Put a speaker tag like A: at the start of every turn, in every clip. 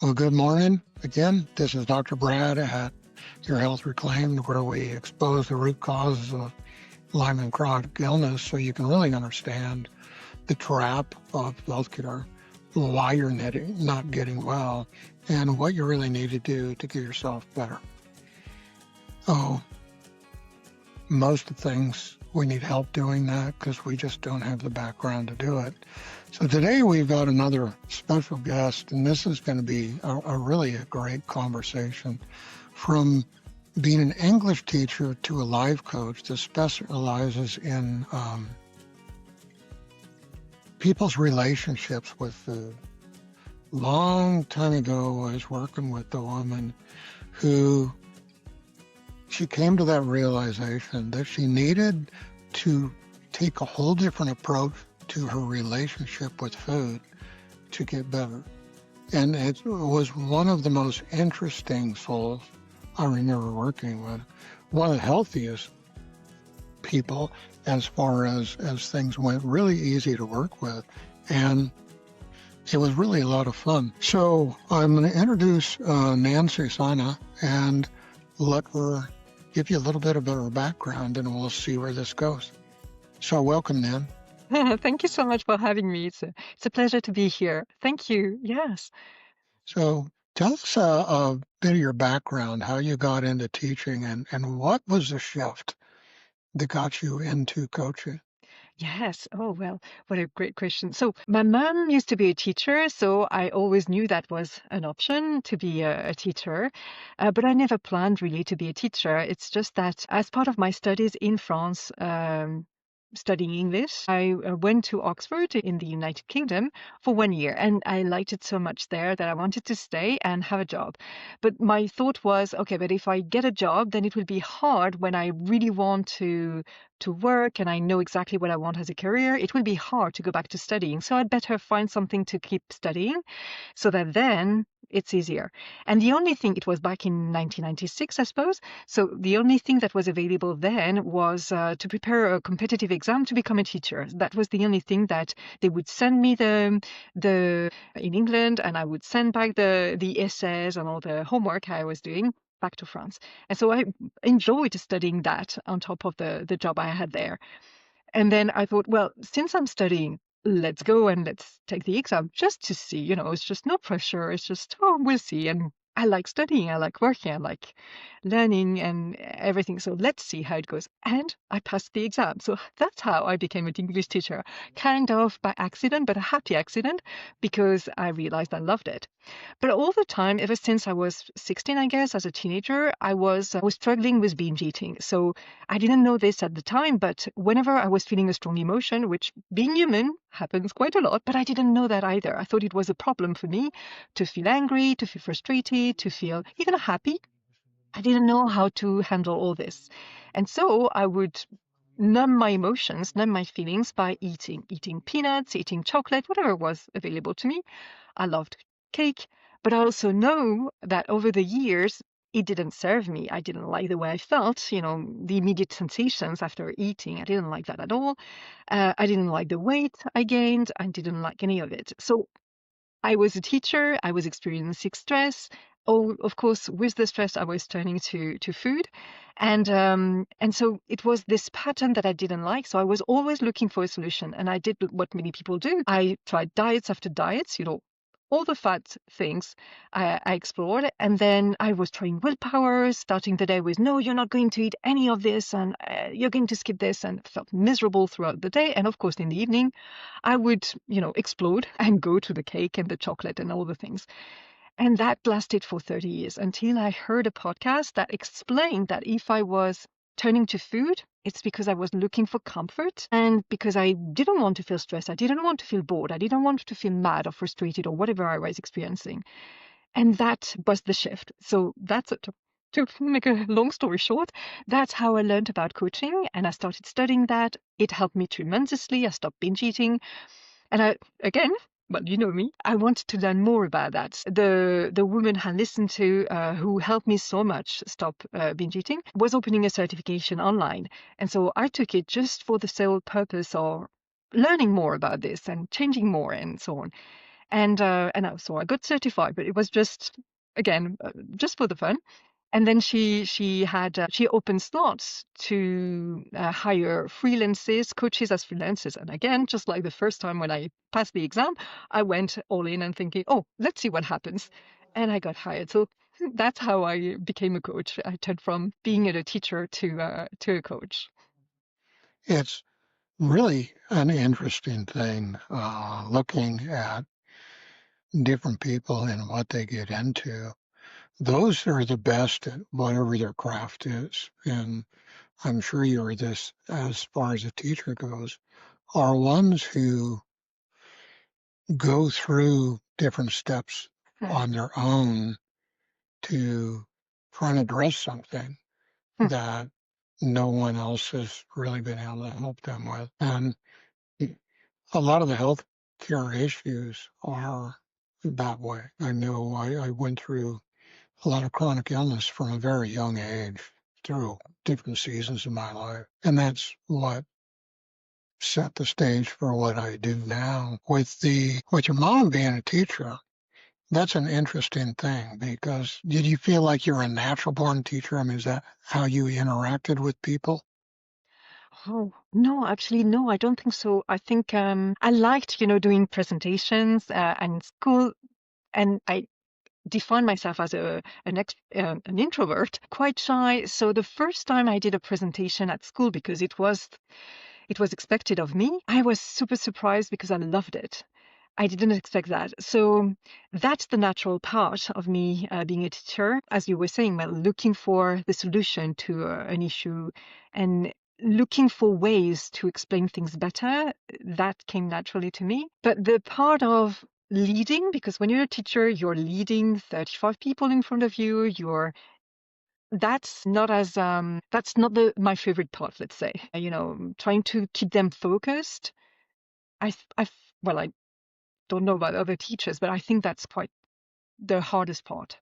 A: Well, good morning. Again, this is Dr. Brad at Your Health Reclaimed, where we expose the root causes of Lyme and chronic illness so you can really understand the trap of healthcare, why you're not getting well, and what you really need to do to get yourself better. Oh, most of the things we need help doing that because we just don't have the background to do it. So today we've got another special guest, and this is going to be really a great conversation. From being an English teacher to a life coach that specializes in people's relationships with food. Long time ago, I was working with a woman who she came to that realization that she needed to take a whole different approach to her relationship with food to get better. And it was one of the most interesting souls I remember working with, one of the healthiest people as far as things went, really easy to work with. And it was really a lot of fun. So I'm going to introduce Nan Saysana and let her give you a little bit of her background, and we'll see where this goes. So welcome, Nan.
B: Thank you so much for having me. It's a pleasure to be here. Thank you. Yes.
A: So tell us a bit of your background, how you got into teaching, and what was the shift that got you into coaching?
B: Yes. Oh, well, what a great question. So my mom used to be a teacher, so I always knew that was an option to be a teacher, but I never planned really to be a teacher. It's just that as part of my studies in France, studying English, I went to Oxford in the United Kingdom for 1 year, and I liked it so much there that I wanted to stay and have a job. But my thought was, okay, but if I get a job, then it will be hard when I really want to work and I know exactly what I want as a career. It will be hard to go back to studying. So I'd better find something to keep studying so that then it's easier. And the only thing, it was back in 1996, I suppose. So the only thing that was available then was to prepare a competitive exam to become a teacher. That was the only thing that they would send me the in England, and I would send back the essays and all the homework I was doing back to France. And so I enjoyed studying that on top of the job I had there. And then I thought, well, since I'm studying, let's go and let's take the exam just to see, it's just no pressure. It's just, oh, we'll see. And I like studying, I like working, I like learning and everything. So let's see how it goes. And I passed the exam. So that's how I became an English teacher, kind of by accident, but a happy accident because I realized I loved it. But all the time, ever since I was 16, I guess, as a teenager, I was struggling with binge eating. So I didn't know this at the time, but whenever I was feeling a strong emotion, which being human happens quite a lot, but I didn't know that either. I thought it was a problem for me to feel angry, to feel frustrated, to feel even happy. I didn't know how to handle all this. And so I would numb my emotions, numb my feelings by eating peanuts, eating chocolate, whatever was available to me. I loved cake, but I also know that over the years, it didn't serve me. I didn't like the way I felt, the immediate sensations after eating. I didn't like that at all. I didn't like the weight I gained. I didn't like any of it. So I was a teacher. I was experiencing stress. Oh, of course, with the stress, I was turning to food, and so it was this pattern that I didn't like. So I was always looking for a solution, and I did what many people do. I tried diets after diets, all the fat things I explored, and then I was trying willpower, starting the day with, no, you're not going to eat any of this, and you're going to skip this, and felt miserable throughout the day. And of course, in the evening, I would, explode and go to the cake and the chocolate and all the things. And that lasted for 30 years until I heard a podcast that explained that if I was turning to food, it's because I was looking for comfort and because I didn't want to feel stressed. I didn't want to feel bored. I didn't want to feel mad or frustrated or whatever I was experiencing. And that was the shift. So that's it. To make a long story short, that's how I learned about coaching, and I started studying that. It helped me tremendously. I stopped binge eating. And again, well, you know me, I wanted to learn more about that. The woman I listened to, who helped me so much stop binge eating, was opening a certification online. And so I took it just for the sole purpose of learning more about this and changing more and so on. So I got certified, but it was just, again, just for the fun. And then she opened slots to hire freelancers, coaches as freelancers. And again, just like the first time when I passed the exam, I went all in and thinking, oh, let's see what happens. And I got hired. So that's how I became a coach. I turned from being a teacher to a coach.
A: It's really an interesting thing looking at different people and what they get into. Those are the best at whatever their craft is. And I'm sure you're this as far as a teacher goes, are ones who go through different steps
B: Hmm.
A: on their own to try and address something
B: Hmm.
A: that no one else has really been able to help them with. And a lot of the health care issues are that way. I know I went through a lot of chronic illness from a very young age through different seasons of my life. And that's what set the stage for what I do now. With your mom being a teacher, that's an interesting thing because did you feel like you're a natural born teacher? I mean, is that how you interacted with people?
B: Oh, no, actually, no, I don't think so. I think I liked, doing presentations and school, and I define myself as an introvert, quite shy. So the first time I did a presentation at school, because it was expected of me, I was super surprised because I loved it. I didn't expect that. So that's the natural part of me being a teacher, as you were saying, well, looking for the solution to an issue and looking for ways to explain things better. That came naturally to me. But the part of leading, because when you're a teacher, you're leading 35 people in front of you. That's not my favorite part, let's say. Trying to keep them focused. Well, I don't know about other teachers, but I think that's quite the hardest part.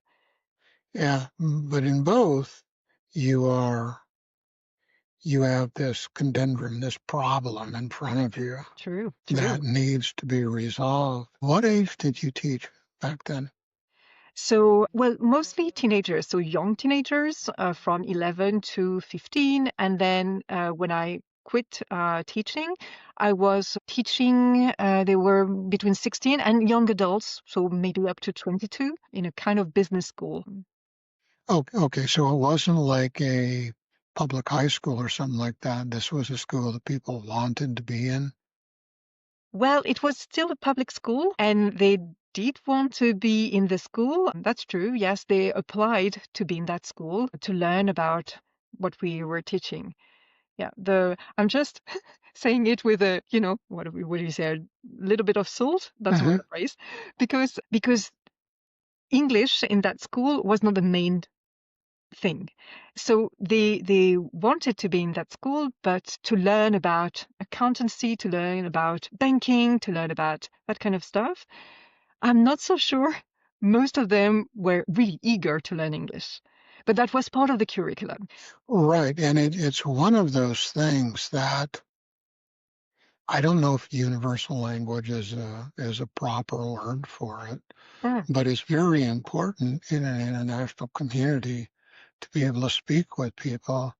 A: Yeah, but in both, you are you have this conundrum, this problem in front of you
B: True,
A: that
B: true.
A: needs to be resolved. What age did you teach back then?
B: So, well, mostly teenagers, so young teenagers from 11 to 15. And then when I quit teaching, I was teaching, they were between 16 and young adults, so maybe up to 22 in a kind of business school.
A: Oh, okay. So it wasn't like a public high school or something like that. This was a school that people wanted to be in.
B: Well, it was still a public school and they did want to be in the school. That's true. Yes, they applied to be in that school to learn about what we were teaching. Yeah, I'm just saying it with a, what do you say, a little bit of salt. That's a
A: Uh-huh.
B: word phrase, because English in that school was not the main thing. So they wanted to be in that school, but to learn about accountancy, to learn about banking, to learn about that kind of stuff. I'm not so sure most of them were really eager to learn English, but that was part of the curriculum.
A: Right. And it's one of those things that I don't know if universal language is a proper word for it,
B: Mm,
A: but it's very important in an international community to be able to speak with people.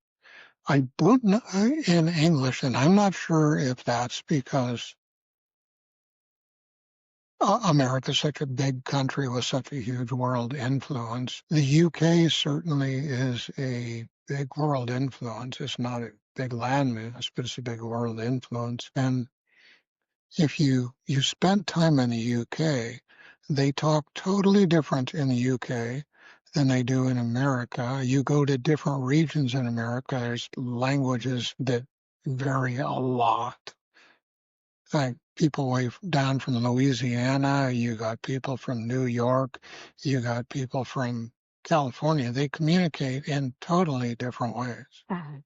A: I don't know in English, and I'm not sure if that's because America's such a big country with such a huge world influence. The UK certainly is a big world influence. It's not a big landmass, but it's a big world influence. And if you spent time in the UK, they talk totally different in the UK than they do in America. You go to different regions in America, there's languages that vary a lot. Like people way down from Louisiana, you got people from New York, you got people from California. They communicate in totally different ways.
B: mm.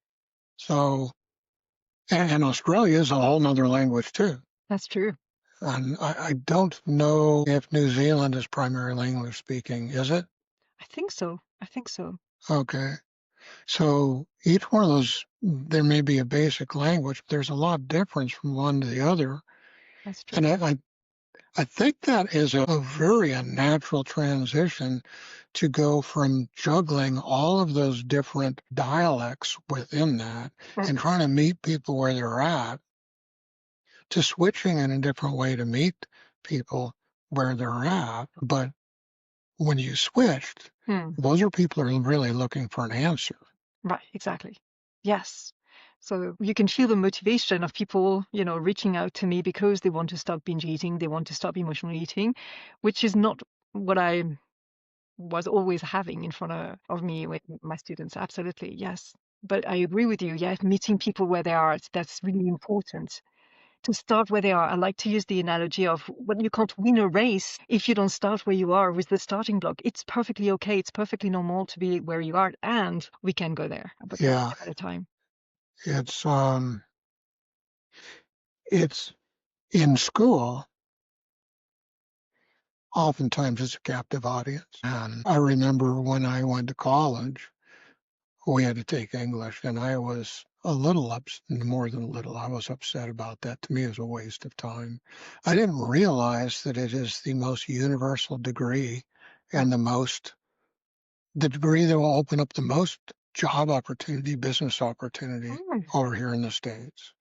A: So, and Australia is a whole nother language too.
B: That's true.
A: And I don't know if New Zealand is primarily English speaking, is it?
B: I think so. I think so.
A: Okay. So each one of those, there may be a basic language, but there's a lot of difference from one to the other.
B: That's true.
A: And I think that is a very unnatural transition to go from juggling all of those different dialects within that and trying to meet people where they're at to switching in a different way to meet people where they're at. But when you switched, those are people who are really looking for an answer.
B: Right, exactly. Yes. So you can feel the motivation of people, reaching out to me because they want to stop binge eating, they want to stop emotional eating, which is not what I was always having in front of me with my students. Absolutely, yes. But I agree with you. Yeah, meeting people where they are, that's really important. To start where they are. I like to use the analogy of when you can't win a race if you don't start where you are with the starting block. It's perfectly okay. It's perfectly normal to be where you are, and we can go there, but one
A: Yeah,
B: step at a time.
A: it's in school. Oftentimes it's a captive audience. And I remember when I went to college, we had to take English, and I was a little more than a little, I was upset about that. To me, it was a waste of time. I didn't realize that it is the most universal degree and the degree that will open up the most job opportunity, business opportunity over here in the States.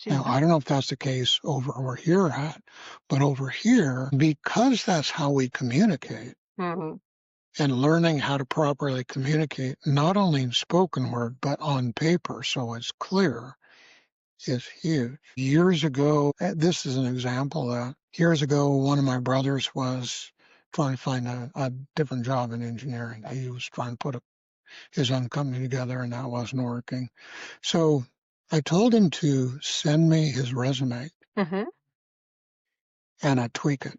A: Now, I don't know if that's the case over where you're at, but over here, because that's how we communicate, and learning how to properly communicate, not only in spoken word, but on paper, so it's clear, is huge. Years ago, this is an example of that. Years ago, one of my brothers was trying to find a different job in engineering. He was trying to put his own company together, and that wasn't working. So I told him to send me his resume, and I'd tweak it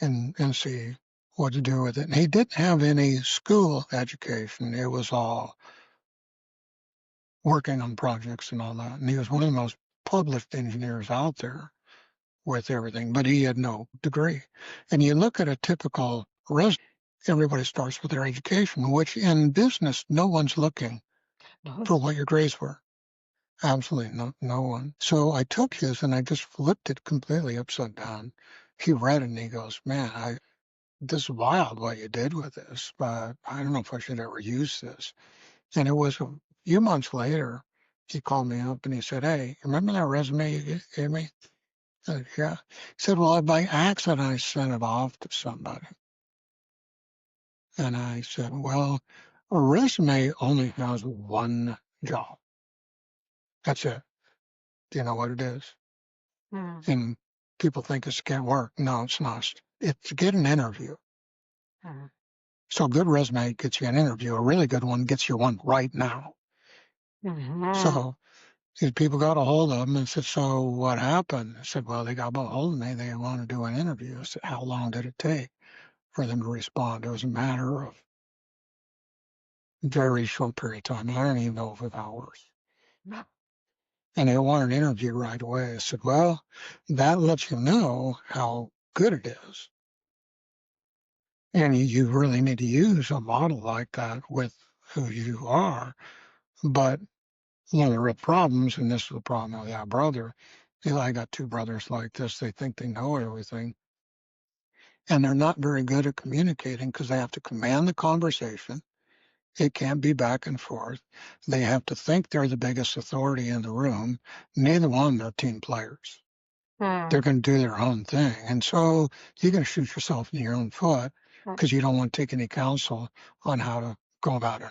A: and see what to do with it. And he didn't have any school education. It was all working on projects and all that. And he was one of the most published engineers out there with everything, but he had no degree. And you look at a typical resume, everybody starts with their education, which in business, no one's looking for what your grades were. Absolutely no one. So I took his and I just flipped it completely upside down. He read it and he goes, man, this is wild what you did with this, but I don't know if I should ever use this. And it was a few months later, he called me up and he said, hey, remember that resume you gave me? I said, yeah. He said, well, by accident, I sent it off to somebody. And I said, well, a resume only has one job. That's it. Do you know what it is? And people think it's get work. No, it's not. It's to get an interview. So a good resume gets you an interview. A really good one gets you one right now. So these people got a hold of him and said, so what happened? I said, well, they got a hold of me. They want to do an interview. I said, how long did it take for them to respond? It was a matter of a very short period of time. I don't even know if it was hours. And they wanted an interview right away. I said, well, that lets you know how good it is. And you really need to use a model like that with who you are. But one of the real problems, and this is the problem with that brother, is I got two brothers like this. They think they know everything. And they're not very good at communicating because they have to command the conversation. It can't be back and forth. They have to think they're the biggest authority in the room. Neither one of them are team players. They're going to do their own thing. And so you're going to shoot yourself in your own foot because you don't want to take any counsel on how to go about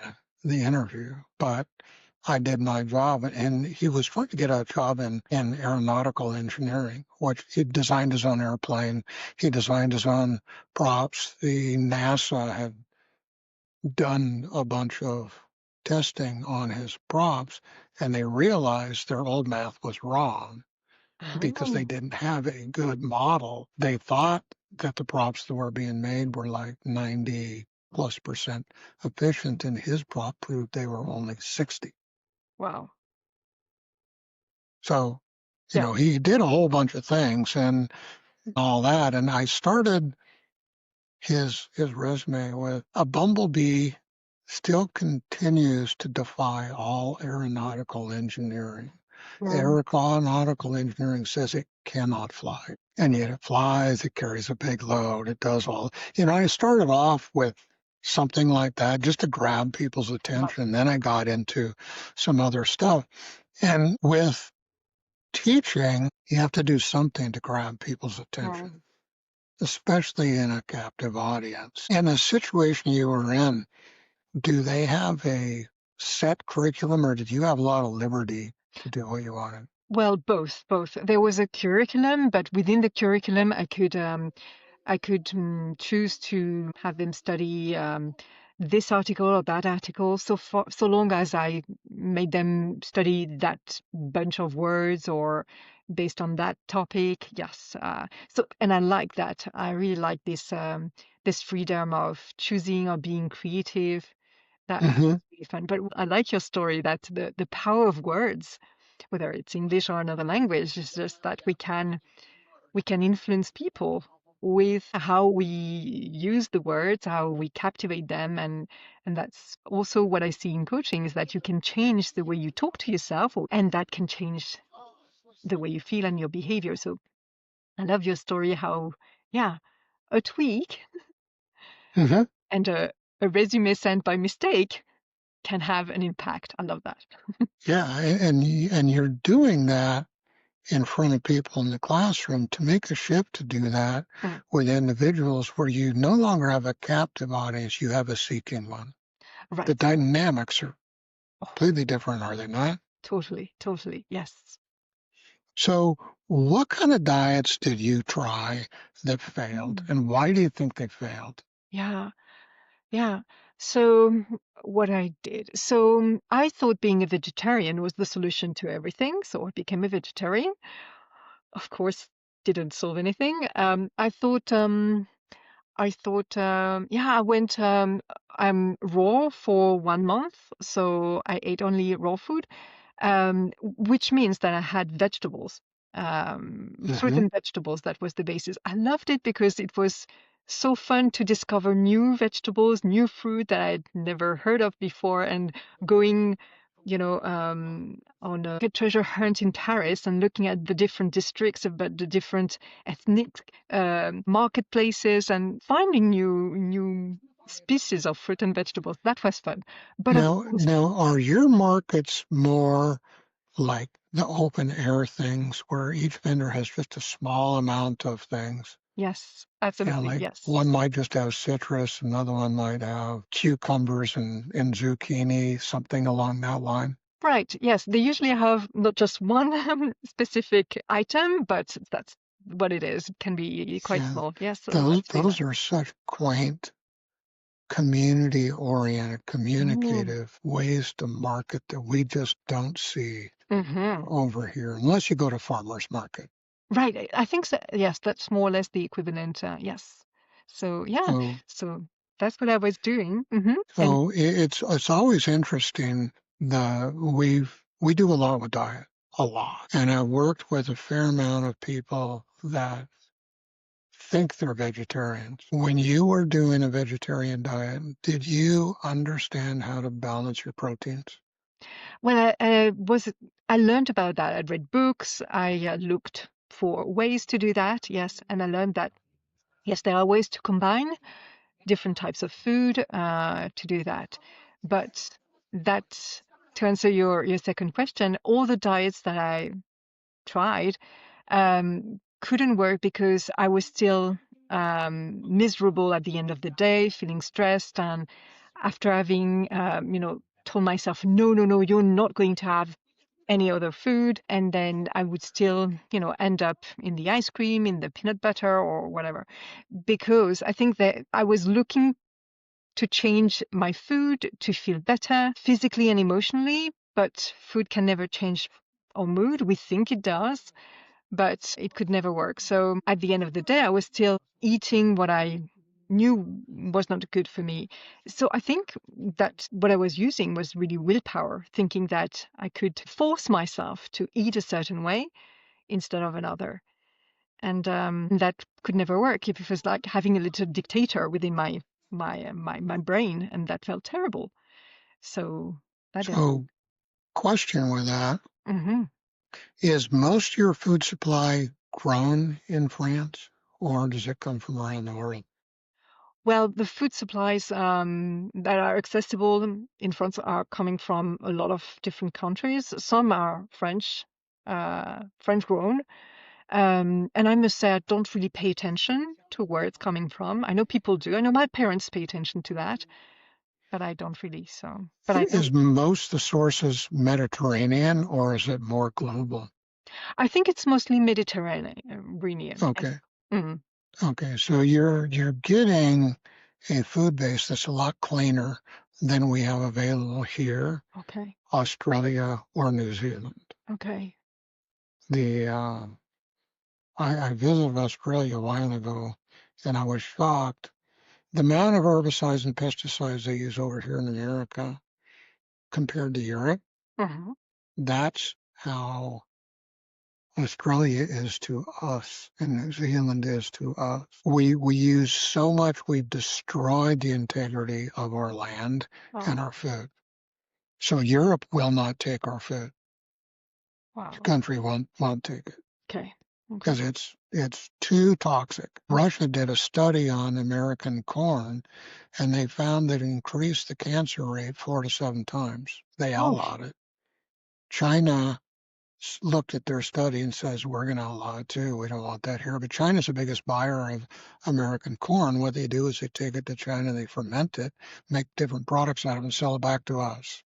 A: the interview. But I did my job, and he was trying to get a job in aeronautical engineering, which he designed his own airplane. He designed his own props. The NASA had done a bunch of testing on his props, and they realized their old math was wrong because they didn't have a good model. They thought that the props that were being made were like 90+% efficient, and his prop proved they were only 60.
B: Wow.
A: So, he did a whole bunch of things and all that. And I started his resume with a bumblebee still continues to defy all aeronautical engineering.
B: Mm.
A: Aeronautical engineering says it cannot fly. And yet it flies, it carries a big load, it does all. I started off with something like that just to grab people's
B: Right.
A: attention. Then I got into some other stuff. And with teaching, you have to do something to grab people's attention,
B: Mm.
A: especially in a captive audience. In the situation you were in, do they have a set curriculum or did you have a lot of liberty to do what you wanted?
B: Well, both, both. There was a curriculum, but within the curriculum, I could choose to have them study this article or that article, so long as I made them study that bunch of words or based on that topic. Yes. And I like that. I really like this freedom of choosing or being creative. That
A: Hmm.
B: was really fun. But I like your story that the power of words, whether it's English or another language, is just that we can influence people with how we use the words, how we captivate them, and that's also what I see in coaching is that you can change the way you talk to yourself, and that can change the way you feel and your behavior. So I love your story, how yeah, a tweak
A: Hmm.
B: and a resume sent by mistake can have an impact. I love that.
A: Yeah, and you're doing that in front of people in the classroom to make the shift to do that
B: Mm,
A: with individuals where you no longer have a captive audience, you have a seeking one. The
B: right.
A: dynamics are
B: Oh,
A: completely different, are they not?
B: totally, totally. Yes.
A: So, what kind of diets did you try that failed,
B: Mm,
A: and why do you think they failed?
B: yeah. Yeah. So what I did, so I thought being a vegetarian was the solution to everything. So I became a vegetarian. Of course, didn't solve anything. Yeah, I went raw for 1 month. So I ate only raw food, which means that I had vegetables, fruit
A: Hmm.
B: and vegetables. That was the basis. I loved it because it was so fun to discover new vegetables, new fruit that I'd never heard of before, and going, on a treasure hunt in Paris and looking at the different districts about the different ethnic marketplaces and finding new species of fruit and vegetables. That was fun. But of course,
A: Now, are your markets more like the open air things where each vendor has just a small amount of things?
B: yes,
A: And
B: absolutely,
A: like
B: yes.
A: one might just have citrus, another one might have cucumbers and zucchini, something along that line.
B: Right, yes. They usually have not just one specific item, but that's what it is. It can be quite
A: Yeah,
B: small. Yes, so
A: those
B: I'd say that.
A: those are such quaint, community-oriented,
B: Mm.
A: communicative ways to market that we just don't see
B: Hmm.
A: over here, unless you go to farmers market.
B: Right, I think so. Yes, that's more or less the equivalent. Yes. So yeah,
A: So,
B: so that's what I was doing. And
A: it's always interesting. We do a lot with diet, a lot, and I've worked with a fair amount of people that think they're vegetarians. When you were doing a vegetarian diet, did you understand how to balance your proteins?
B: when I learned about that. I read books. I looked for ways to do that. Yes, and I learned that yes, there are ways to combine different types of food to do that. But that to answer your second question, all the diets that I tried couldn't work because I was still miserable at the end of the day, feeling stressed, and after having told myself, no, no, no, you're not going to have any other food, and then I would still end up in the ice cream, in the peanut butter or whatever, because I think that I was looking to change my food to feel better physically and emotionally, but food can never change our mood. We think it does, but it could never work. So at the end of the day, I was still eating what I knew was not good for me. So I think that what I was using was really willpower, thinking that I could force myself to eat a certain way instead of another. And that could never work if it was like having a little dictator within my brain, and that felt terrible. So that didn't work.
A: So, question with that,
B: Hmm.
A: Is most of your food supply grown in France, or does it come from around the world?
B: Well, the food supplies that are accessible in France are coming from a lot of different countries. Some are French grown. And I must say, I don't really pay attention to where it's coming from. I know people do. I know my parents pay attention to that, but I don't really. So, but I know.
A: Is most the sources Mediterranean, or is it more global?
B: I think it's mostly Mediterranean.
A: Okay.
B: Mm,
A: Okay. So you're getting a food base that's a lot cleaner than we have available here,
B: okay.
A: Australia, or New Zealand.
B: Okay.
A: The I visited Australia a while ago, and I was shocked. The amount of herbicides and pesticides they use over here in America compared to Europe,
B: Hmm.
A: that's how Australia is to us and New Zealand is to us. We use so much, we've destroyed the integrity of our land
B: Oh,
A: and our food. So Europe will not take our food. The
B: wow.
A: country won't take it
B: Okay. Okay.
A: because it's too toxic. Russia did a study on American corn, and they found that it increased the cancer rate 4 to 7 times. They
B: Oh,
A: outlawed it. China looked at their study and says, we're going to outlaw it too. We don't want that here. But China's the biggest buyer of American corn. What they do is they take it to China, they ferment it, make different products out of it, and sell it back to us.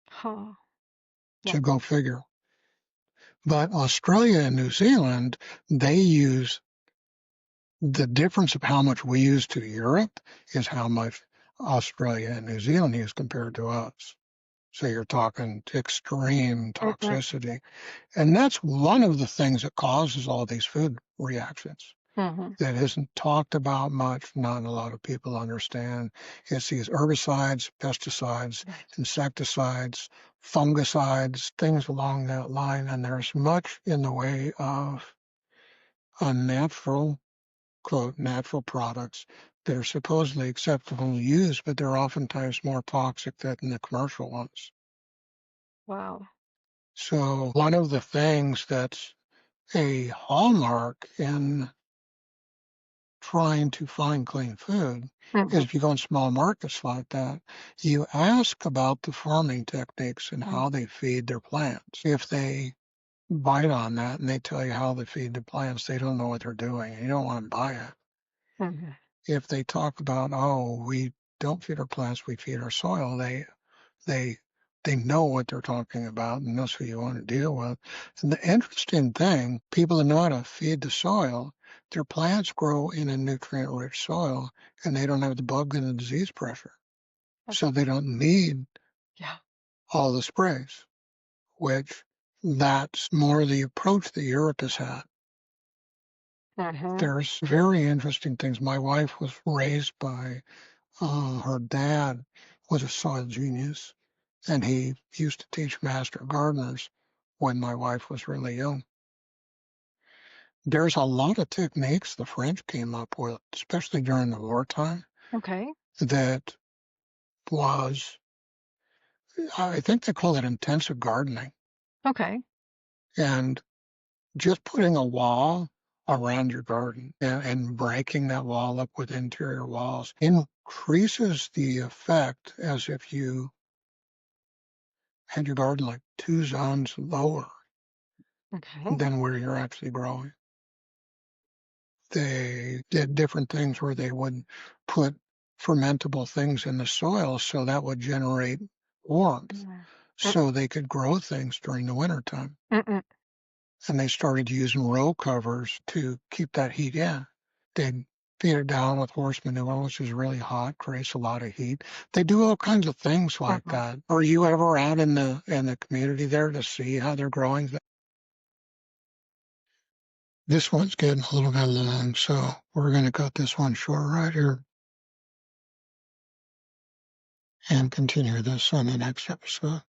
B: huh.
A: So
B: Wow.
A: go figure. But Australia and New Zealand, they use the difference of how much we use to Europe is how much Australia and New Zealand use compared to us. So you're talking extreme
B: Mm-mm.
A: toxicity. And that's one of the things that causes all these food reactions
B: Mm-hmm.
A: that isn't talked about much, not a lot of people understand. It's these herbicides, pesticides,
B: Right.
A: insecticides, fungicides, things along that line. And there's much in the way of unnatural, quote, natural products that are supposedly acceptable to use, but they're oftentimes more toxic than the commercial ones.
B: Wow.
A: So one of the things that's a hallmark in trying to find clean food
B: Mm-hmm.
A: is if you go in small markets like that, you ask about the farming techniques and how they feed their plants. If they bite on that and they tell you how they feed the plants, they don't know what they're doing, and you don't want to buy it.
B: Mm-hmm.
A: If they talk about, oh, we don't feed our plants, we feed our soil, they they know what they're talking about, and that's who you want to deal with. And the interesting thing, people that know how to feed the soil, their plants grow in a nutrient-rich soil, and they don't have the bug and the disease pressure. So they don't need
B: Yeah.
A: all the sprays, which that's more the approach that Europe has had.
B: Mm-hmm.
A: There's very interesting things. My wife was raised by her dad was a soil genius, and he used to teach master gardeners when my wife was really young. There's a lot of techniques the French came up with, especially during the wartime,
B: Okay.
A: that was, I think they call it intensive gardening.
B: Okay.
A: And just putting a wall around your garden and breaking that wall up with interior walls increases the effect as if you had your garden like 2 zones lower
B: Okay.
A: than where you're actually growing. They did different things where they would put fermentable things in the soil so that would generate warmth so they could grow things during the wintertime.
B: Mm-mm.
A: And they started using row covers to keep that heat in. They'd feed it down with horse manure, which is really hot, creates a lot of heat. They do all kinds of things like
B: Mm-mm.
A: that. Are you ever out in the community there to see how they're growing? This one's getting a little bit long, so we're going to cut this one short right here and continue this on the next episode.